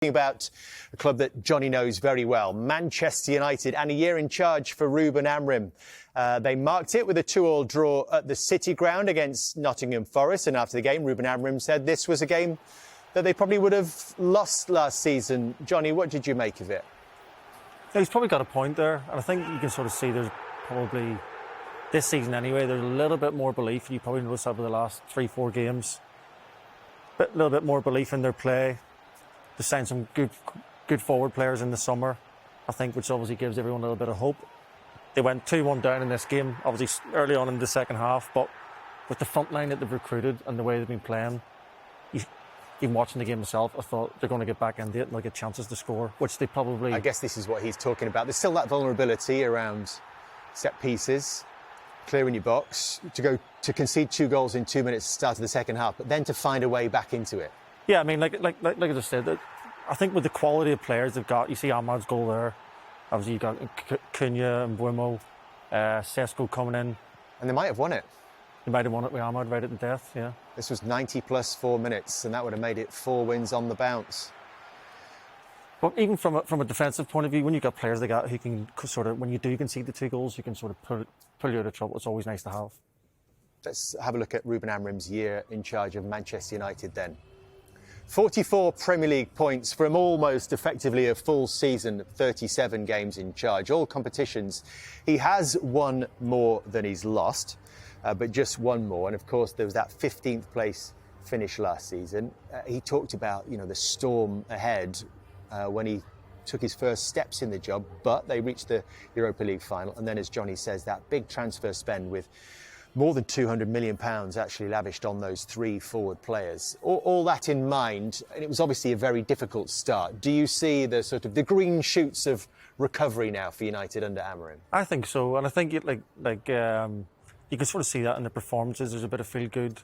About a club that Johnny knows very well, Manchester United, and a year in charge for Ruben Amorim. They marked it with a 2-2 draw at the City Ground against Nottingham Forest, and after the game, Ruben Amorim said this was a game that they probably would have lost last season. Johnny, what did you make of it? Yeah, he's probably got a point there, and I think you can sort of see there's probably, this season anyway, there's a little bit more belief. You probably noticed over the last 3-4 games, a little bit more belief in their play. They signed some good forward players in the summer, I think, which obviously gives everyone a little bit of hope. They went 2-1 down in this game, obviously early on in the second half, but with the front line that they've recruited and the way they've been playing, even watching the game myself, I thought they're going to get back into it and they'll get chances to score, which they probably... I guess this is what he's talking about. There's still that vulnerability around set pieces, clearing your box, to concede 2 goals in 2 minutes at the start of the second half, but then to find a way back into it. Yeah, I mean, like I just said, I think with the quality of players they've got, you see Ahmad's goal there. Obviously, you've got Cunha and Buemo, Sesko coming in. And they might have won it. They might have won it with Ahmad right at the death, yeah. This was 90 plus 4 minutes, and that would have made it 4 wins on the bounce. But even from a defensive point of view, when you've got players like that who can sort of, when you do concede the 2 goals, you can sort of pull you out of trouble. It's always nice to have. Let's have a look at Ruben Amorim's year in charge of Manchester United then. 44 Premier League points from almost effectively a full season, 37 games in charge, all competitions. He has won more than he's lost, but just one more. And of course, there was that 15th place finish last season. He talked about, the storm ahead when he took his first steps in the job, but they reached the Europa League final. And then, as Johnny says, that big transfer spend with more than £200 million actually lavished on those 3 forward players. All that in mind, and it was obviously a very difficult start. Do you see the sort of the green shoots of recovery now for United under Amorim? I think so, and I think you can sort of see that in the performances. There's a bit of feel good.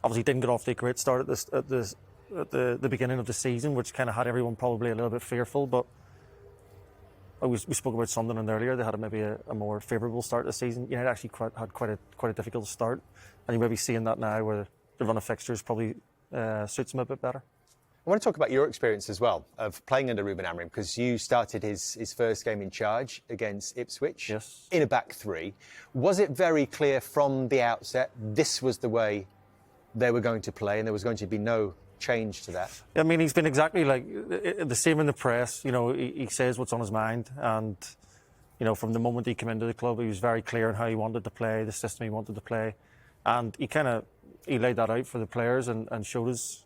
Obviously, didn't get off to a great start at the beginning of the season, which kind of had everyone probably a little bit fearful. But we spoke about Sunderland earlier. They had maybe a more favourable start to the season. United actually had quite a difficult start, and you may be seeing that now where the run of fixtures probably suits them a bit better. I want to talk about your experience as well of playing under Ruben Amorim, because you started his first game in charge against Ipswich, yes, in a back 3. Was it very clear from the outset this was the way they were going to play and there was going to be no change to that? I mean, he's been exactly like the same in the press. He says what's on his mind, and from the moment he came into the club, he was very clear on how he wanted to play, the system he wanted to play, and he laid that out for the players and showed us.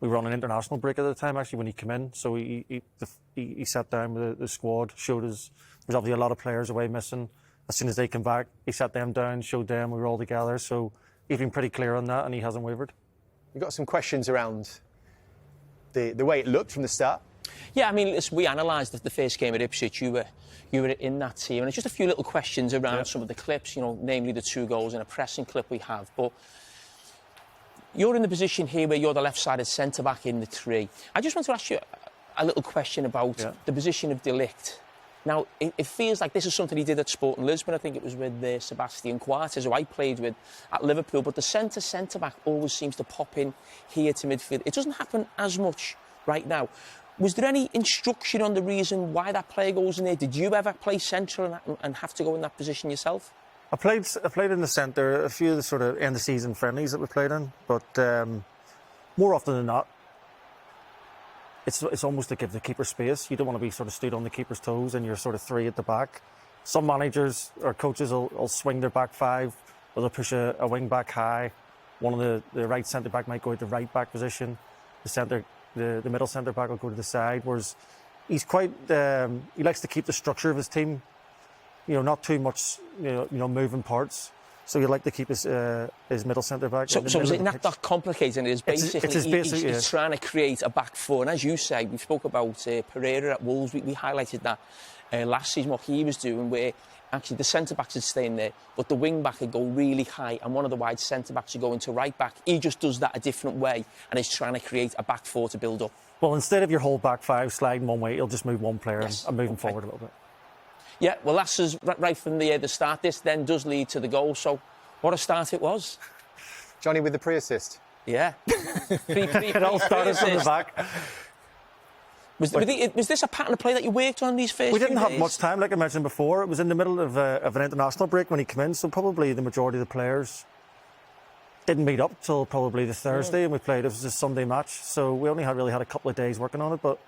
We were on an international break at the time actually when he came in, so he sat down with the squad, showed us there's obviously a lot of players away missing. As soon as they came back, he sat them down, showed them we were all together. So he's been pretty clear on that, and he hasn't wavered. You've got some questions around the way it looked from the start? Yeah, I mean, we analysed the first game at Ipswich. You were in that team, and it's just a few little questions around some of the clips, namely the 2 goals and a pressing clip we have. But you're in the position here where you're the left-sided centre-back in the 3. I just want to ask you a little question about the position of De Ligt. Now, it feels like this is something he did at Sporting Lisbon. I think it was with Sebastian Coates, who I played with at Liverpool. But the centre-back always seems to pop in here to midfield. It doesn't happen as much right now. Was there any instruction on the reason why that player goes in there? Did you ever play central and have to go in that position yourself? I played in the centre, a few of the sort of end-of-season friendlies that we played in. But more often than not, it's almost to give the keeper space. You don't want to be sort of stood on the keeper's toes and you're sort of 3 at the back. Some managers or coaches will swing their back 5, or they'll push a wing back high. One of the right centre back might go to the right back position. The middle centre back will go to the side. Whereas he's quite he likes to keep the structure of his team. Not too much moving parts. So you'd like to keep his middle centre-back. So is it not that complicated? It is basically he's trying to create a back 4. And as you say, we spoke about Pereira at Wolves. We highlighted that last season, what he was doing, where actually the centre-backs would stay in there, but the wing-back would go really high, and one of the wide centre-backs would go into right-back. He just does that a different way, and is trying to create a back 4 to build up. Well, instead of your whole back 5 sliding one way, he'll just move one player and move him forward a little bit. Yeah, well, that's right from the start. This then does lead to the goal, so what a start it was. Johnny with the pre-assist. Yeah. It all started from the back. Was this a pattern of play that you worked on these first We didn't few have days? much time, like I mentioned before. It was in the middle of an international break when he came in, so probably the majority of the players didn't meet up till probably the Thursday, and we played. It was a Sunday match, so we only really had a couple of days working on it. But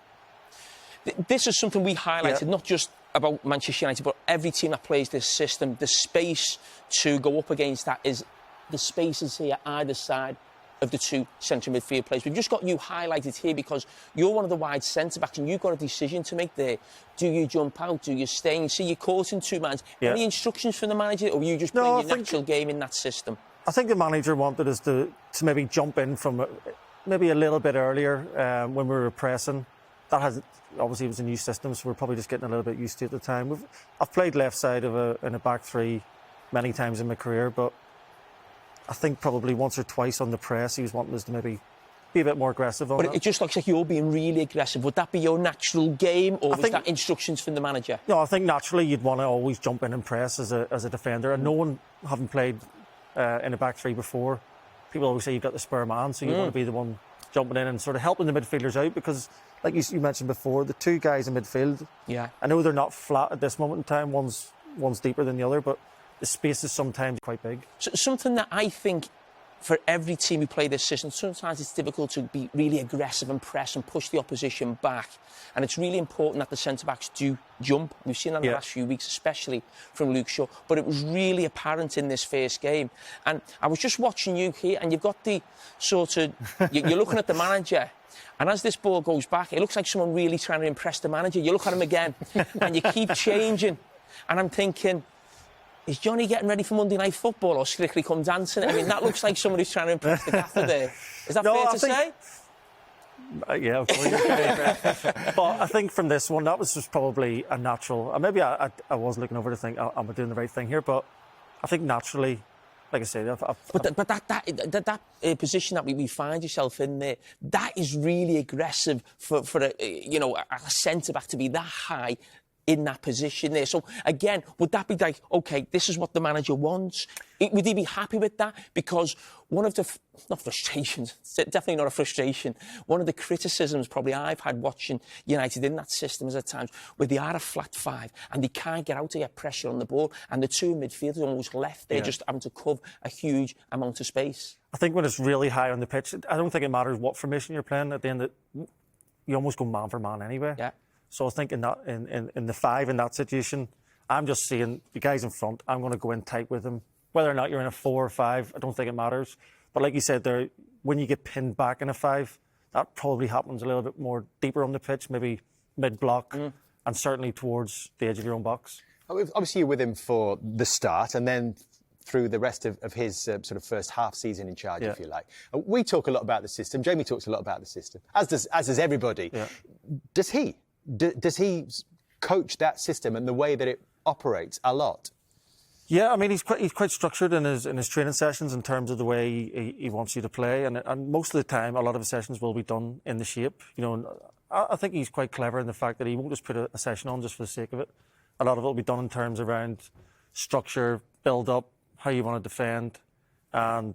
this is something we highlighted, not just about Manchester United, but every team that plays this system. The space to go up against that is the spaces here either side of the two central midfield players. We've just got you highlighted here because you're one of the wide centre-backs and you've got a decision to make there. Do you jump out? Do you stay? And you see you're caught in two mans. Any instructions from the manager, or you just playing your natural game in that system? I think the manager wanted us to maybe jump in from maybe a little bit earlier when we were pressing. That hasn't, obviously it was a new system, so we're probably just getting a little bit used to it at the time. I've played left side in a back three many times in my career, but I think probably once or twice on the press he was wanting us to maybe be a bit more aggressive on it. But it just looks like you're being really aggressive. Would that be your natural game, or was that instructions from the manager? No, I think naturally you'd want to always jump in and press as a defender, and no one having played in a back three before, people always say you've got the spare man, so you want to be the one jumping in and sort of helping the midfielders out, because like you mentioned before, the two guys in midfield, I know they're not flat at this moment in time, one's deeper than the other, but the space is sometimes quite big. So something that I think for every team who play this system, sometimes it's difficult to be really aggressive and press and push the opposition back. And it's really important that the centre-backs do jump. We've seen that in the last few weeks, especially from Luke Shaw. But it was really apparent in this first game. And I was just watching you here, and you've got the sort of... you're looking at the manager, and as this ball goes back, it looks like someone really trying to impress the manager. You look at him again, and you keep changing. And I'm thinking... Is Johnny getting ready for Monday Night Football or Strictly Come Dancing? I mean, that looks like somebody who's trying to impress the gaffer there. Is that fair to say? Yeah, of course. But I think from this one, that was just probably a natural... maybe I was looking over to think, am I doing the right thing here? But I think naturally, like I say... But that position that we find yourself in there, that is really aggressive for a centre-back to be that high in that position there. So, again, would that be like, OK, this is what the manager wants? Would he be happy with that? Because one of the, not frustrations, definitely not a frustration, one of the criticisms probably I've had watching United in that system is at times where they are a flat five and they can't get out to get pressure on the ball, and the two midfielders are almost left there just having to cover a huge amount of space. I think when it's really high on the pitch, I don't think it matters what formation you're playing. At the end, you almost go man for man anyway. Yeah. So I think in the five, in that situation, I'm just seeing the guys in front, I'm going to go in tight with them. Whether or not you're in a 4 or 5, I don't think it matters. But like you said there, when you get pinned back in a 5, that probably happens a little bit more deeper on the pitch, maybe mid-block, and certainly towards the edge of your own box. Obviously you're with him for the start and then through the rest of his sort of first half season in charge, if you like. We talk a lot about the system. Jamie talks a lot about the system, as does everybody. Yeah. Does he coach that system and the way that it operates a lot? Yeah, I mean, he's quite structured in his training sessions in terms of the way he wants you to play, and most of the time, a lot of his sessions will be done in the shape. You know, and I think he's quite clever in the fact that he won't just put a session on just for the sake of it. A lot of it will be done in terms around structure, build up, how you want to defend, and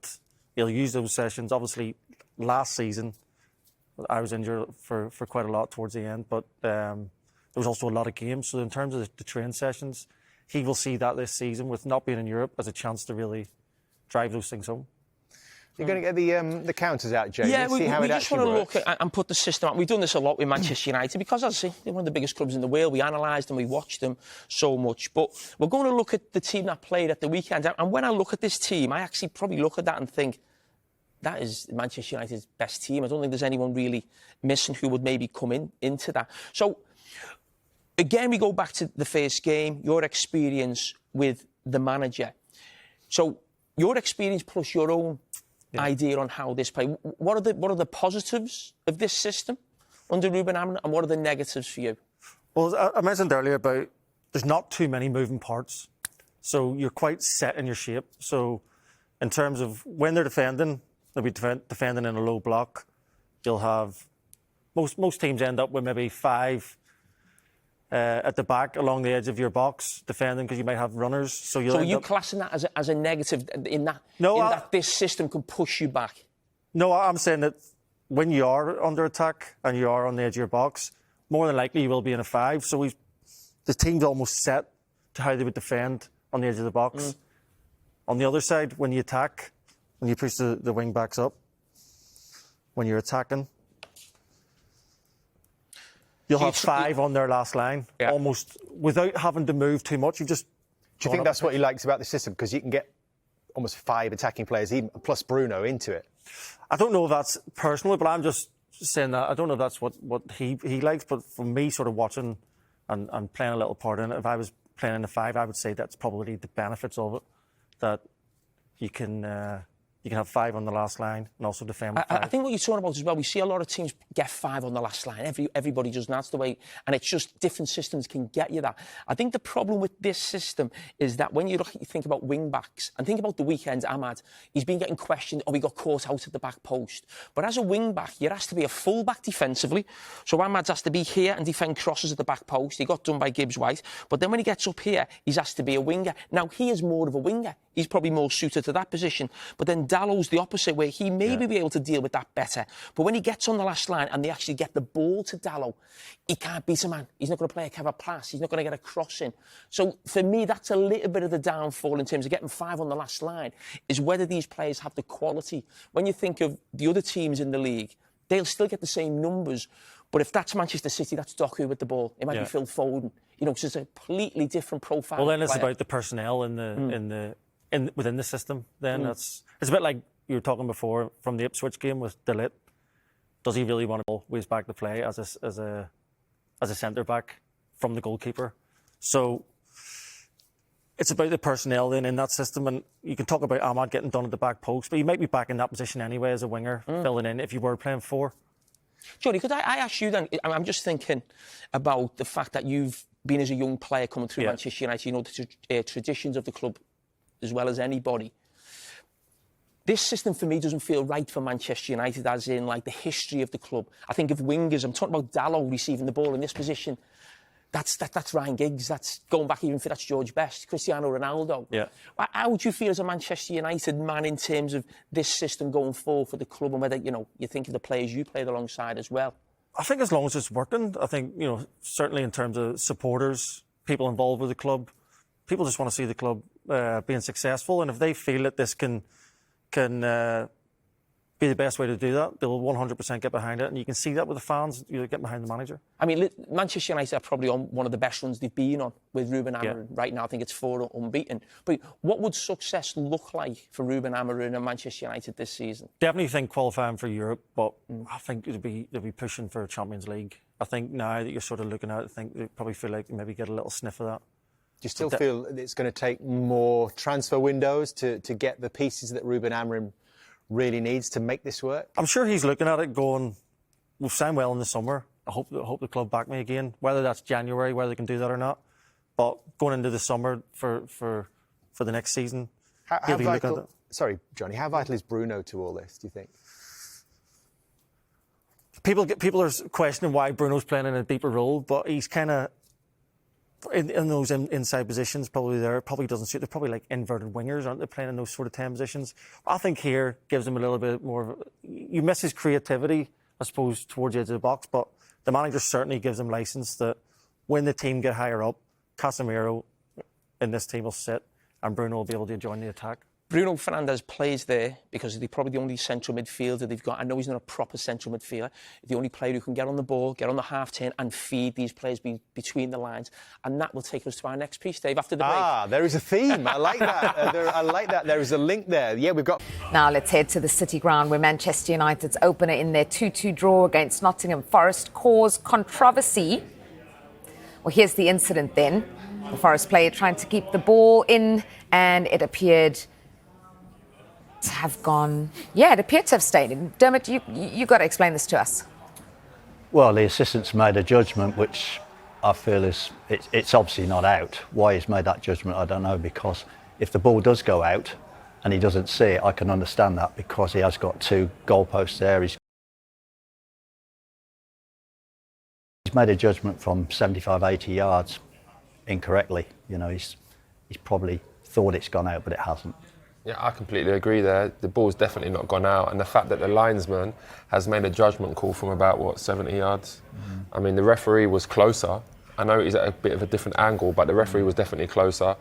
he'll use those sessions. Obviously, last season, I was injured for quite a lot towards the end, but there was also a lot of games. So in terms of the training sessions, he will see that this season, with not being in Europe, as a chance to really drive those things home. You're going to get the counters out, Jamie. Yeah, see how we it just want to look at and put the system out. We've done this a lot with Manchester United because, as I say, they're one of the biggest clubs in the world. We analysed them, we watched them so much. But we're going to look at the team that played at the weekend. And when I look at this team, I actually probably look at that and think, that is Manchester United's best team. I don't think there's anyone really missing who would maybe come into that. So, again, we go back to the first game, your experience with the manager. So, your experience plus your own idea on how this play. What are the positives of this system under Ruben Amorim, and what are the negatives for you? Well, I mentioned earlier about there's not too many moving parts, so you're quite set in your shape. So, in terms of when they're defending, they'll be defending in a low block. You'll have most teams end up with maybe 5 at the back along the edge of your box defending, because you might have runners. So are you classing that as a negative in that? No, that this system can push you back? No, I'm saying that when you are under attack and you are on the edge of your box, more than likely you will be in a 5. So the team's almost set to how they would defend on the edge of the box. On the other side, when you attack, when you push the wing backs up, when you're attacking, you'll have 5 on their last line, almost without having to move too much. You've just. Do you think that's what he likes about the system? Because you can get almost 5 attacking players, even plus Bruno, into it. I don't know if that's personal, but I'm just saying that I don't know if that's what he likes. But for me, sort of watching and playing a little part in it, if I was playing in a 5, I would say that's probably the benefits of it, that you can have 5 on the last line and also defend with 5. I think what you're talking about as well, we see a lot of teams get 5 on the last line. Everybody does, and that's the way. And it's just different systems can get you that. I think the problem with this system is that when you think about wing backs and think about the weekend, Ahmad, he's been getting questioned, he got caught out at the back post. But as a wing back, you're asked to be a full back defensively. So Ahmad's asked to be here and defend crosses at the back post. He got done by Gibbs-White. But then when he gets up here, he's asked to be a winger. Now, he is more of a winger. He's probably more suited to that position. But then Dallow's the opposite, where he maybe be able to deal with that better. But when he gets on the last line and they actually get the ball to Dallow, he can't beat a man. He's not going to play a clever pass. He's not going to get a cross in. So for me, that's a little bit of the downfall in terms of getting 5 on the last line, is whether these players have the quality. When you think of the other teams in the league, they'll still get the same numbers. But if that's Manchester City, that's Doku with the ball. It might be Phil Foden. So it's a completely different profile. Well, then it's about the personnel within the system. Then it's a bit like you were talking before from the Ipswich game with De Ligt. Does he really want to always back to play as a centre back from the goalkeeper? So it's about the personnel then in that system, and you can talk about Ahmad getting done at the back post, but he might be back in that position anyway as a winger, filling in if you were playing 4. Johnny, could I ask you then? I'm just thinking about the fact that you've been as a young player coming through Manchester United. You know the traditions of the club as well as anybody. This system for me doesn't feel right for Manchester United, as in like the history of the club. I think of wingers. I'm talking about Dallow receiving the ball in this position. That's Ryan Giggs. That's going back even for that's George Best, Cristiano Ronaldo. Yeah. How would you feel as a Manchester United man in terms of this system going forward for the club, and whether you think of the players you played alongside as well? I think as long as it's working, I think certainly in terms of supporters, people involved with the club, people just want to see the club being successful, and if they feel that this can be the best way to do that, they'll 100% get behind it, and you can see that with the fans. You get behind the manager. I mean, Manchester United are probably on one of the best runs they've been on with Ruben Amorim right now. I think it's 4 unbeaten. But what would success look like for Ruben Amorim and Manchester United this season? Definitely think qualifying for Europe, but I think they'll be pushing for a Champions League. I think now that you're sort of looking at it, I think they probably feel like they maybe get a little sniff of that. Do you still feel it's going to take more transfer windows to get the pieces that Ruben Amorim really needs to make this work? I'm sure he's looking at it going, we've signed well in the summer. I hope the club back me again. Whether that's January, whether they can do that or not. But going into the summer for the next season, he'll be looking at it. Sorry, Johnny, how vital is Bruno to all this, do you think? People are questioning why Bruno's playing in a deeper role, but he's kind of in those inside positions, probably doesn't suit. They're probably like inverted wingers, aren't they, playing in those sort of 10 positions? I think here gives him a little bit more. You miss his creativity, I suppose, towards the edge of the box, but the manager certainly gives him licence that when the team get higher up, Casemiro in this team will sit and Bruno will be able to join the attack. Bruno Fernandes plays there because he's probably the only central midfielder they've got. I know he's not a proper central midfielder. The only player who can get on the ball, get on the half-turn and feed these players between the lines. And that will take us to our next piece, Dave, after the break. There is a theme. I like that. I like that. There is a link there. Yeah, we've got... Now let's head to the City Ground, where Manchester United's opener in their 2-2 draw against Nottingham Forest caused controversy. Well, here's the incident then. The Forest player trying to keep the ball in, and it appeared to have gone... Yeah, it appeared to have stayed in. Dermot, you got to explain this to us. Well, the assistant's made a judgment which I feel it's obviously not out. Why he's made that judgment, I don't know, because if the ball does go out and he doesn't see it, I can understand that, because he has got 2 goalposts there. He's made a judgment from 75, 80 yards incorrectly. He's probably thought it's gone out, but it hasn't. Yeah, I completely agree there. The ball's definitely not gone out, and the fact that the linesman has made a judgment call from about, 70 yards? I mean, the referee was closer. I know he's at a bit of a different angle, but the referee was definitely closer.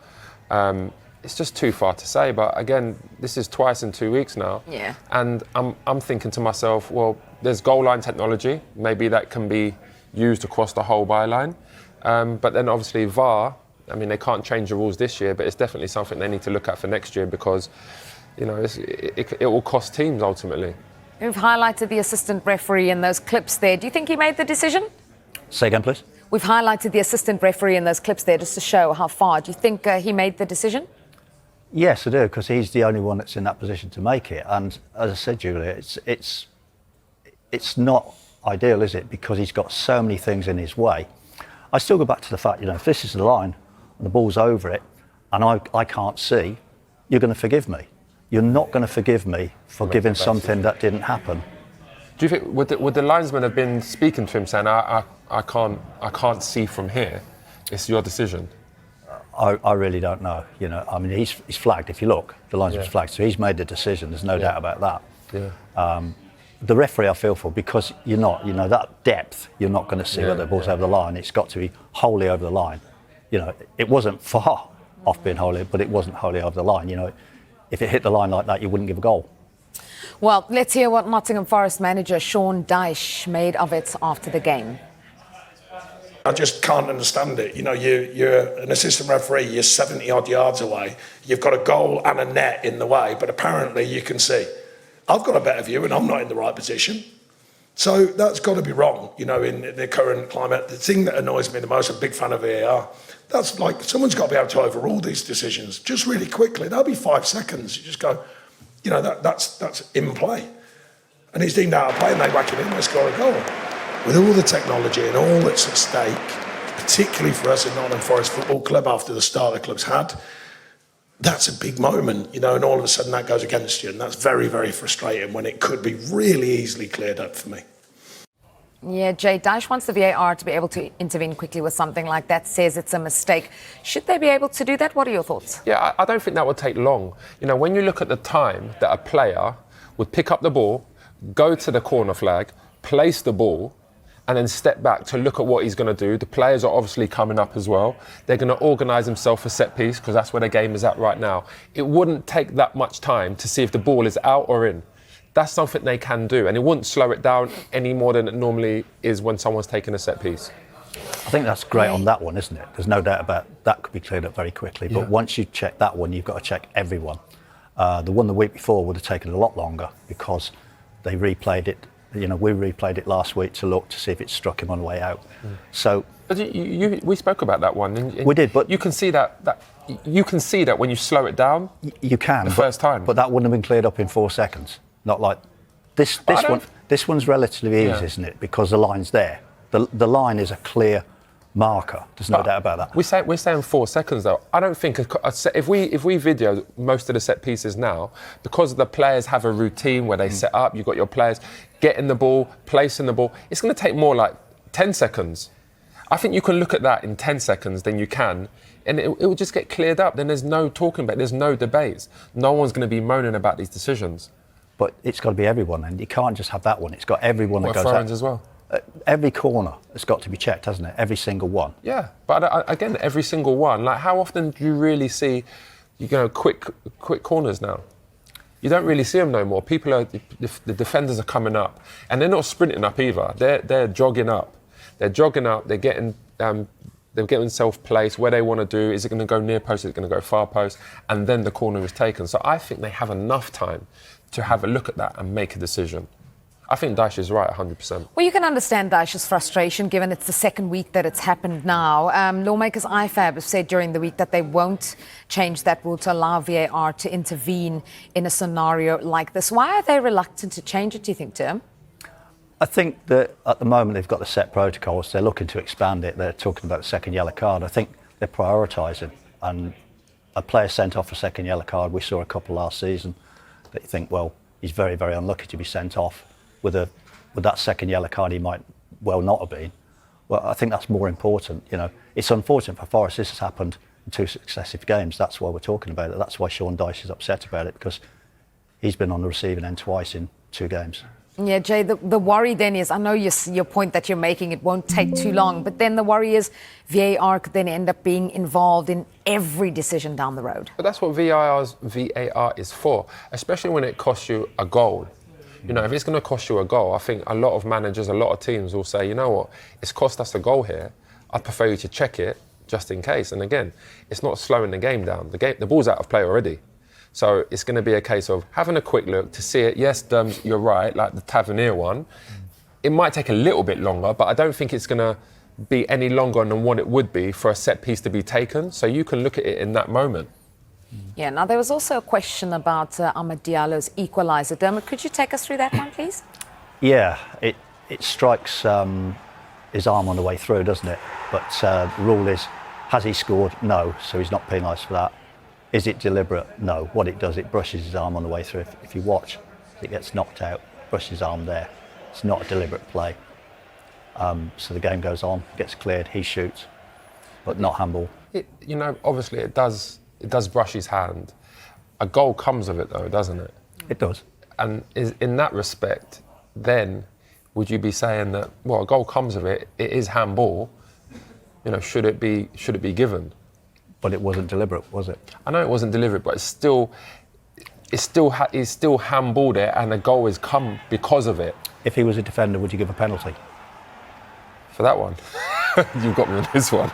It's just too far to say, but again, this is twice in 2 weeks now. Yeah. And I'm thinking to myself, well, there's goal line technology. Maybe that can be used across the whole byline. But then obviously VAR, I mean, they can't change the rules this year, but it's definitely something they need to look at for next year because, it will cost teams ultimately. We've highlighted the assistant referee in those clips there. Do you think he made the decision? Say again, please. We've highlighted the assistant referee in those clips there just to show how far. Do you think he made the decision? Yes, I do, because he's the only one that's in that position to make it. And as I said, Julia, it's not ideal, is it? Because he's got so many things in his way. I still go back to the fact, if this is the line and the ball's over it and I can't see, you're going to forgive me. You're not going to forgive me for giving something that didn't happen. Do you think would the linesman have been speaking to him saying, I can't see from here, it's your decision? I really don't know. I mean, he's flagged. If you look, the linesman's flagged, so he's made the decision. There's no doubt about that. Yeah. The referee, I feel for, because you're not, that depth, you're not going to see whether the ball's over the line. It's got to be wholly over the line. It wasn't far off being wholly, but it wasn't wholly over the line. If it hit the line like that, you wouldn't give a goal. Well, let's hear what Nottingham Forest manager Sean Dyche made of it after the game. I just can't understand it. You're an assistant referee, you're 70 odd yards away, you've got a goal and a net in the way, but apparently you can see. I've got a better view and I'm not in the right position. So that's got to be wrong, in the current climate. The thing that annoys me the most, I'm a big fan of VAR, that's like someone's got to be able to overrule these decisions just really quickly. That'll be 5 seconds. You just go, that's in play. And he's deemed out of play and they whack it in, they score a goal. With all the technology and all that's at stake, particularly for us at Nottingham Forest Football Club after the start the club's had, that's a big moment, and all of a sudden that goes against you. And that's very, very frustrating when it could be really easily cleared up for me. Yeah, Jay, Dyche wants the VAR to be able to intervene quickly with something like that, says it's a mistake. Should they be able to do that? What are your thoughts? Yeah, I don't think that would take long. When you look at the time that a player would pick up the ball, go to the corner flag, place the ball, and then step back to look at what he's going to do. The players are obviously coming up as well. They're going to organise themselves for set piece because that's where the game is at right now. It wouldn't take that much time to see if the ball is out or in. That's something they can do, and it wouldn't slow it down any more than it normally is when someone's taking a set piece. I think that's great on that one, isn't it? There's no doubt about that could be cleared up very quickly. But once you check that one, you've got to check everyone. The one the week before would have taken a lot longer because they replayed it. We replayed it last week to look to see if it struck him on the way out. So, but we spoke about that one. And we did, but you can see that when you slow it down. You can the first time, but that wouldn't have been cleared up in 4 seconds. Not like this one. This one's relatively easy, isn't it? Because the line's there. The line is a clear marker. There's no doubt about that. We're saying 4 seconds though. I don't think if we video most of the set pieces now, because the players have a routine where they set up. You've got your players getting the ball, placing the ball. It's going to take more like 10 seconds. I think you can look at that in 10 seconds than you can, and it will just get cleared up. Then there's no talking about it. There's no debates. No one's going to be moaning about these decisions. But it's got to be everyone, and you can't just have that one. It's got everyone that goes out. As well. Every corner has got to be checked, hasn't it? Every single one. Yeah, but again, every single one. Like, how often do you really see, quick corners now? You don't really see them no more. The defenders are coming up, and they're not sprinting up either. They're jogging up. They're getting self-placed where they want to do. Is it going to go near post? Is it going to go far post? And then the corner is taken. So I think they have enough time to have a look at that and make a decision. I think Dyche is right 100%. Well, you can understand Dyche's frustration given it's the second week that it's happened now. Lawmakers IFAB have said during the week that they won't change that rule to allow VAR to intervene in a scenario like this. Why are they reluctant to change it, do you think, Tim? I think that at the moment they've got the set protocols. They're looking to expand it. They're talking about the second yellow card. I think they're prioritising. And a player sent off a second yellow card, we saw a couple last season, that you think, well, he's very, very unlucky to be sent off. With that second yellow card, he might well not have been. Well, I think that's more important. It's unfortunate for Forest. This has happened in 2 successive games. That's why we're talking about it. That's why Sean Dyche is upset about it, because he's been on the receiving end twice in 2 games. Yeah, Jay, the worry then is, I know your point that you're making, it won't take too long, but then the worry is VAR could then end up being involved in every decision down the road. But that's what VAR is for, especially when it costs you a goal. You know, if it's going to cost you a goal, I think a lot of managers, a lot of teams will say, you know what, it's cost us a goal here. I'd prefer you to check it just in case. And again, it's not slowing the game down. The ball's out of play already. So it's going to be a case of having a quick look to see it. Yes, you're right, like the Tavernier one. It might take a little bit longer, but I don't think it's going to be any longer than what it would be for a set piece to be taken. So you can look at it in that moment. Yeah, now there was also a question about Amad Diallo's equaliser. Dermot, could you take us through that one, please? Yeah, it strikes his arm on the way through, doesn't it? But the rule is, has he scored? No, so he's not penalised for that. Is it deliberate? No. What it does, it brushes his arm on the way through. If you watch, it gets knocked out, brushes his arm there. It's not a deliberate play. So the game goes on, gets cleared, he shoots, but not handball. You know, obviously it does brush his hand. A goal comes of it though, doesn't it? It does. And in that respect, then would you be saying that, well, a goal comes of it, it is handball, you know, should it be given? But it wasn't deliberate, was it? I know it wasn't deliberate, but it's still handballed it, and a goal has come because of it. If he was a defender, would you give a penalty? For that one? You've got me on this one.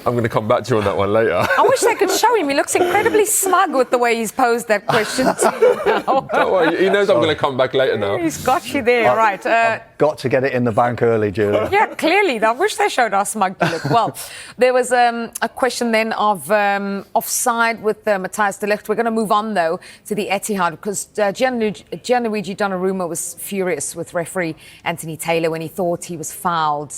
I'm going to come back to you on that one later. I wish they could show him. He looks incredibly smug with the way he's posed that question now. Don't worry, he knows I'm going to come back later now. He's got you there, right. I've got to get it in the bank early, Julia. Yeah, clearly. I wish they showed how smug to look. Well, there was a question then of offside with Matthias de Ligt. We're going to move on, though, to the Etihad, because Gianluigi Donnarumma was furious with referee Anthony Taylor when he thought he was fouled